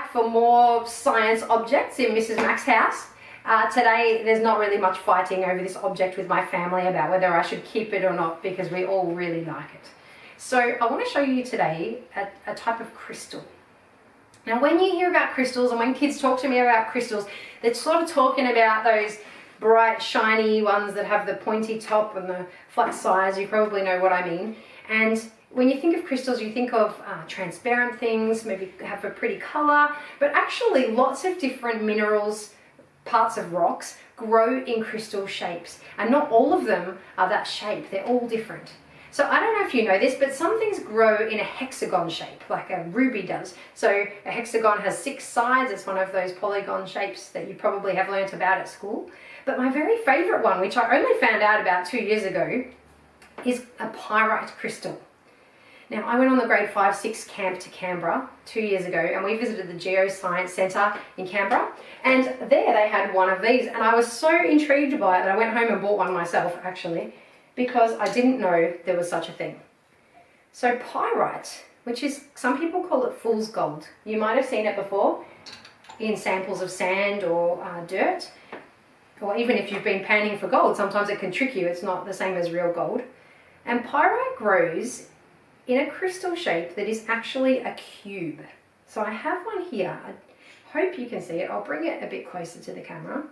back for more science objects in Mrs. Mack's house. Today there's not really much fighting over this object with my family about whether I should keep it or not, because we all really like it. So I want to show you today a type of crystal. Now when you hear about crystals, and when kids talk to me about crystals, they're sort of talking about those bright shiny ones that have the pointy top and the flat sides. You probably know what I mean. And when you think of crystals, you think of transparent things, maybe have a pretty color, but actually lots of different minerals, parts of rocks, grow in crystal shapes, and not all of them are that shape. They're all different. So I don't know if you know this, but some things grow in a hexagon shape, like a ruby does. So a hexagon has 6 sides. It's one of those polygon shapes that you probably have learnt about at school. But my very favorite one, which I only found out about 2 years ago, is a pyrite crystal. Now, I went on the grade 5-6 camp to Canberra 2 years ago, and we visited the Geoscience Centre in Canberra, and there they had one of these, and I was so intrigued by it that I went home and bought one myself, actually, because I didn't know there was such a thing. So pyrite, which is, some people call it fool's gold. You might have seen it before in samples of sand or dirt, or even if you've been panning for gold, sometimes it can trick you. It's not the same as real gold. And pyrite grows in a crystal shape that is actually a cube. So I have one here. I hope you can see it. I'll bring it a bit closer to the camera.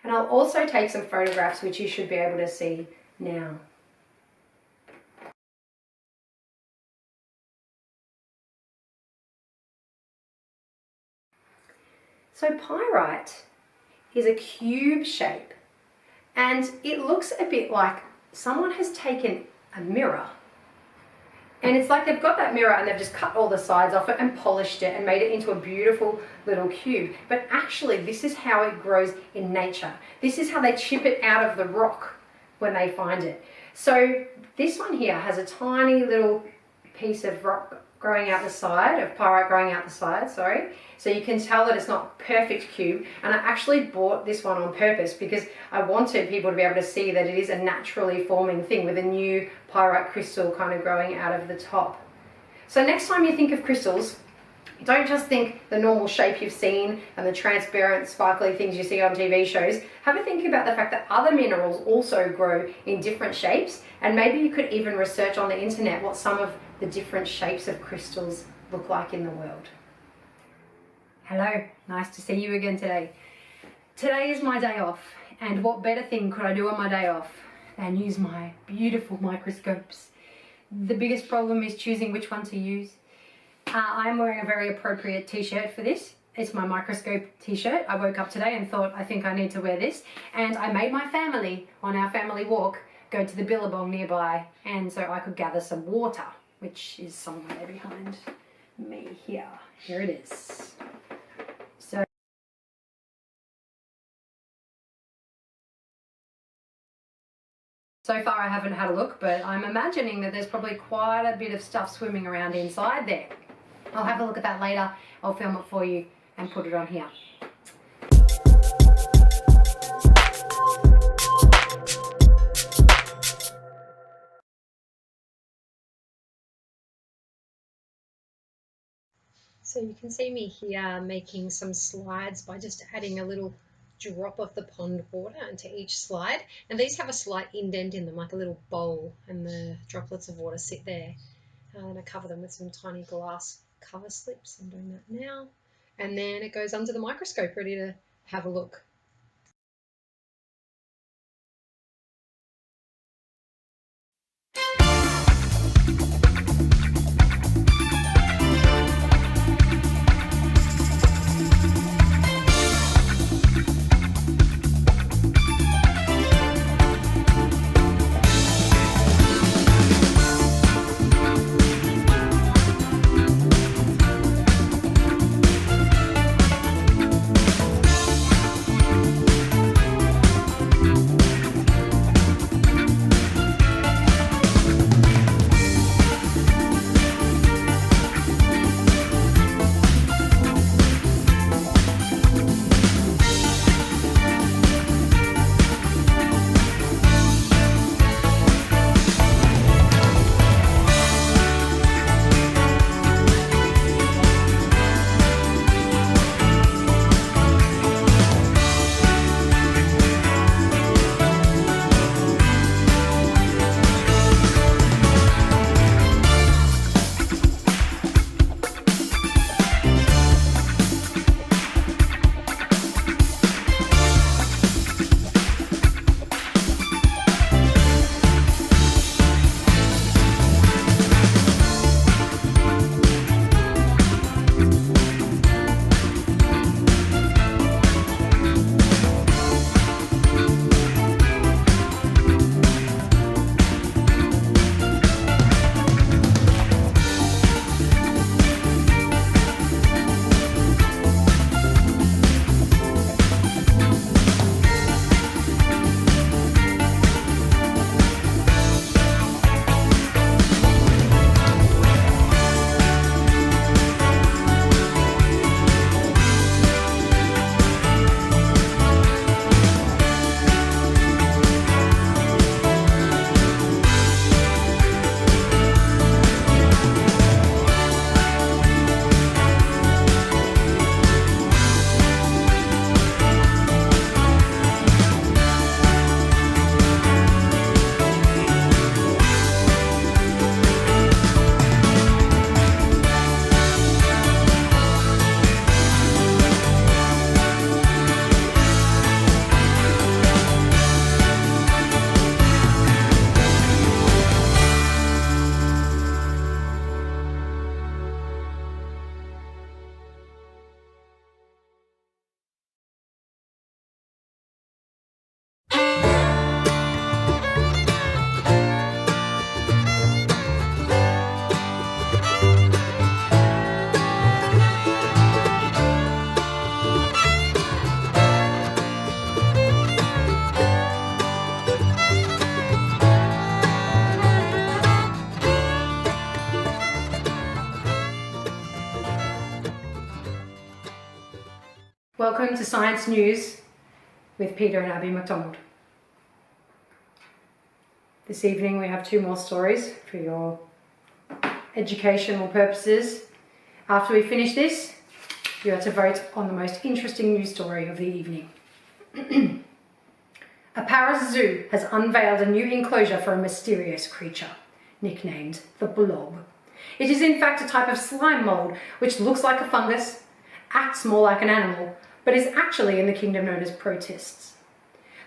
And I'll also take some photographs, which you should be able to see now. So pyrite is a cube shape, and it looks a bit like someone has taken a mirror, and it's like they've got that mirror and they've just cut all the sides off it and polished it and made it into a beautiful little cube. But actually, this is how it grows in nature. This is how they chip it out of the rock when they find it. So this one here has a tiny little piece of rock growing out the side, of pyrite growing out the side, sorry. So you can tell that it's not a perfect cube, and I actually bought this one on purpose because I wanted people to be able to see that it is a naturally forming thing with a new pyrite crystal kind of growing out of the top. So next time you think of crystals, don't just think the normal shape you've seen and the transparent sparkly things you see on TV shows. Have a think about the fact that other minerals also grow in different shapes, and maybe you could even research on the internet what some of the different shapes of crystals look like in the world. Hello, nice to see you again today. Today is my day off, and what better thing could I do on my day off than use my beautiful microscopes. The biggest problem is choosing which one to use. I'm wearing a very appropriate t-shirt for this. It's my microscope t-shirt. I woke up today and thought, I think I need to wear this, and I made my family, on our family walk, go to the billabong nearby, and so I could gather some water, which is somewhere behind me here. Here it is. So far I haven't had a look, but I'm imagining that there's probably quite a bit of stuff swimming around inside there. I'll have a look at that later. I'll film it for you and put it on here. So you can see me here making some slides by just adding a little drop of the pond water into each slide, and these have a slight indent in them, like a little bowl, and the droplets of water sit there. And I cover them with some tiny glass cover slips. I'm doing that now, and then it goes under the microscope ready to have a look. Welcome to Science News with Peter and Abby McDonald. This evening we have 2 more stories for your educational purposes. After we finish this, you are to vote on the most interesting news story of the evening. A Paris zoo has unveiled a new enclosure for a mysterious creature, nicknamed the Blob. It is in fact a type of slime mold which looks like a fungus, acts more like an animal, but is actually in the kingdom known as protists.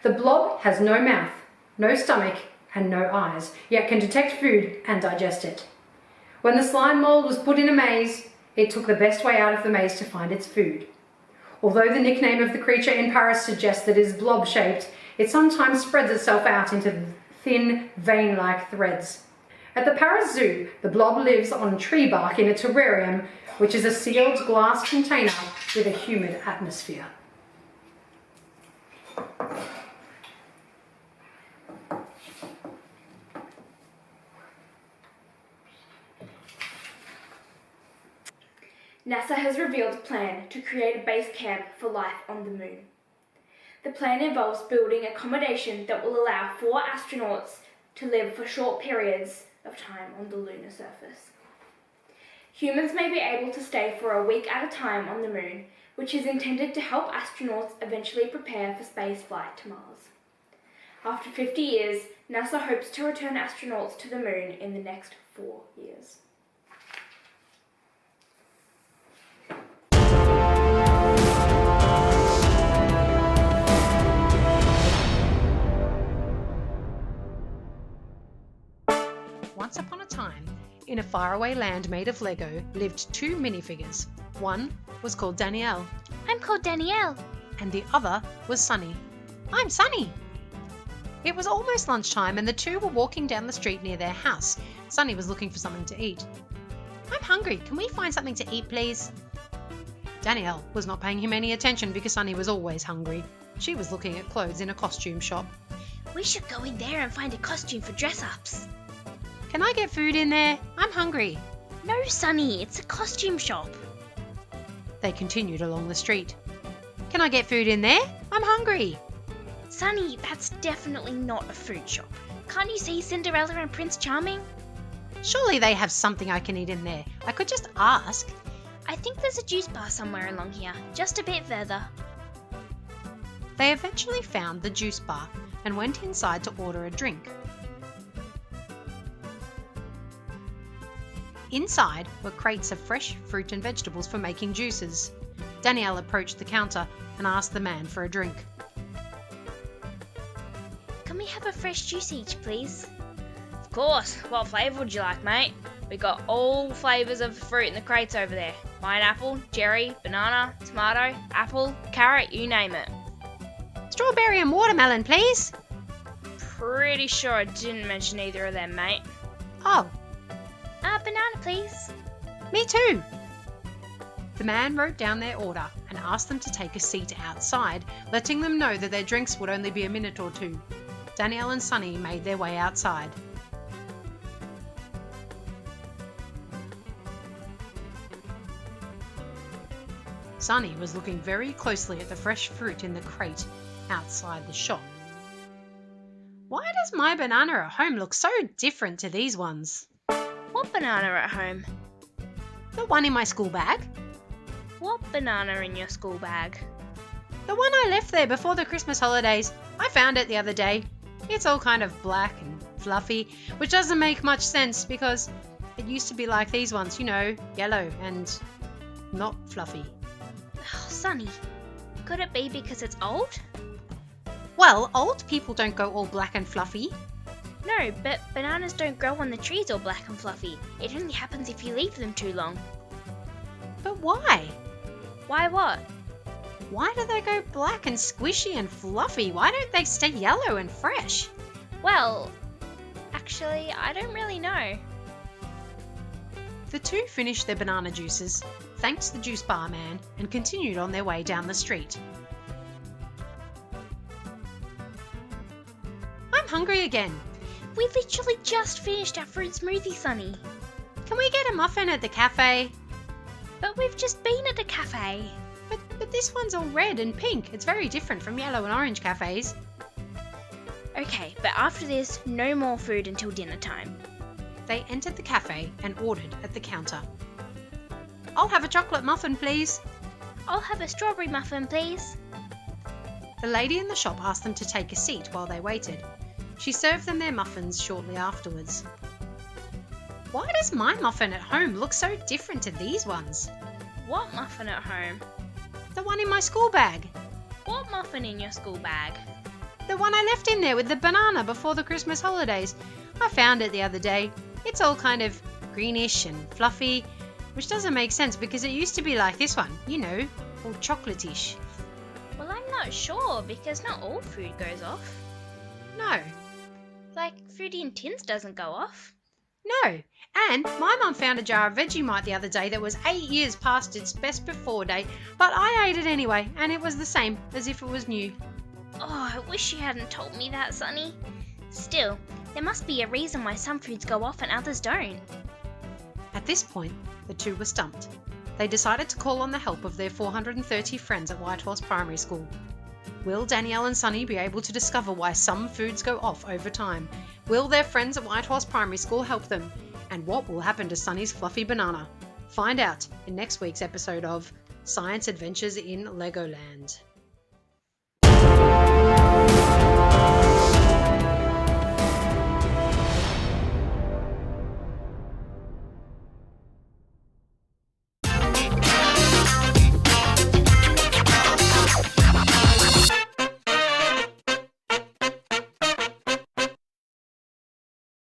The Blob has no mouth, no stomach, and no eyes, yet can detect food and digest it. When the slime mold was put in a maze, it took the best way out of the maze to find its food. Although the nickname of the creature in Paris suggests that it is blob-shaped, it sometimes spreads itself out into thin, vein-like threads. At the Paris Zoo, the Blob lives on tree bark in a terrarium, which is a sealed glass container with a humid atmosphere. NASA has revealed a plan to create a base camp for life on the moon. The plan involves building accommodation that will allow 4 astronauts to live for short periods of time on the lunar surface. Humans may be able to stay for a week at a time on the moon, which is intended to help astronauts eventually prepare for space flight to Mars. After 50 years, NASA hopes to return astronauts to the moon in the next 4 years. Once upon a time, in a faraway land made of Lego, lived 2 minifigures. One was called Danielle. I'm called Danielle. And the other was Sunny. I'm Sunny. It was almost lunchtime and the 2 were walking down the street near their house. Sunny was looking for something to eat. I'm hungry. Can we find something to eat, please? Danielle was not paying him any attention because Sunny was always hungry. She was looking at clothes in a costume shop. We should go in there and find a costume for dress-ups. Can I get food in there? I'm hungry. No, Sunny, it's a costume shop. They continued along the street. Can I get food in there? I'm hungry. Sunny, that's definitely not a food shop. Can't you see Cinderella and Prince Charming? Surely they have something I can eat in there. I could just ask. I think there's a juice bar somewhere along here, just a bit further. They eventually found the juice bar and went inside to order a drink. Inside were crates of fresh fruit and vegetables for making juices. Danielle approached the counter and asked the man for a drink. Can we have a fresh juice each, please? Of course. What flavour would you like, mate? We got all flavours of fruit in the crates over there. Pineapple, cherry, banana, tomato, apple, carrot, you name it. Strawberry and watermelon, please. Pretty sure I didn't mention either of them, mate. Oh, Banana, please. me too. The man wrote down their order and asked them to take a seat outside, letting them know that their drinks would only be a minute or 2. Danielle and Sunny made their way outside. Sunny was looking very closely at the fresh fruit in the crate outside the shop. Why does my banana at home look so different to these ones? What banana at home? The one in my school bag. What banana in your school bag? The one I left there before the Christmas holidays. I found it the other day. It's all kind of black and fluffy, which doesn't make much sense because it used to be like these ones, you know, yellow and not fluffy. Oh, Sunny, could it be because it's old? Well, old people don't go all black and fluffy. No, but bananas don't grow on the trees all black and fluffy. It only happens if you leave them too long. But why? Why what? Why do they go black and squishy and fluffy? Why don't they stay yellow and fresh? Well, actually, I don't really know. The 2 finished their banana juices, thanked the juice bar man, and continued on their way down the street. I'm hungry again. We literally just finished our fruit smoothie, Sunny. Can we get a muffin at the cafe? But we've just been at the cafe. But But this one's all red and pink. It's very different from yellow and orange cafes. Okay, but after this, no more food until dinner time. They entered the cafe and ordered at the counter. I'll have a chocolate muffin, please. I'll have a strawberry muffin, please. The lady in the shop asked them to take a seat while they waited. She served them their muffins shortly afterwards. Why does my muffin at home look so different to these ones? What muffin at home? The one in my school bag. What muffin in your school bag? The one I left in there with the banana before the Christmas holidays. I found it the other day. It's all kind of greenish and fluffy, which doesn't make sense because it used to be like this one, you know, all chocolatish. Well, I'm not sure because not all food goes off. No. Like, food in tins doesn't go off. No. And my mum found a jar of Vegemite the other day that was 8 years past its best before date, but I ate it anyway, and it was the same as if it was new. Oh, I wish you hadn't told me that, Sunny. Still, there must be a reason why some foods go off and others don't. At this point, the two were stumped. They decided to call on the help of their 430 friends at Whitehorse Primary School. Will Danielle and Sunny be able to discover why some foods go off over time? Will their friends at Whitehorse Primary School help them? And what will happen to Sunny's fluffy banana? Find out in next week's episode of Science Adventures in LegoLand.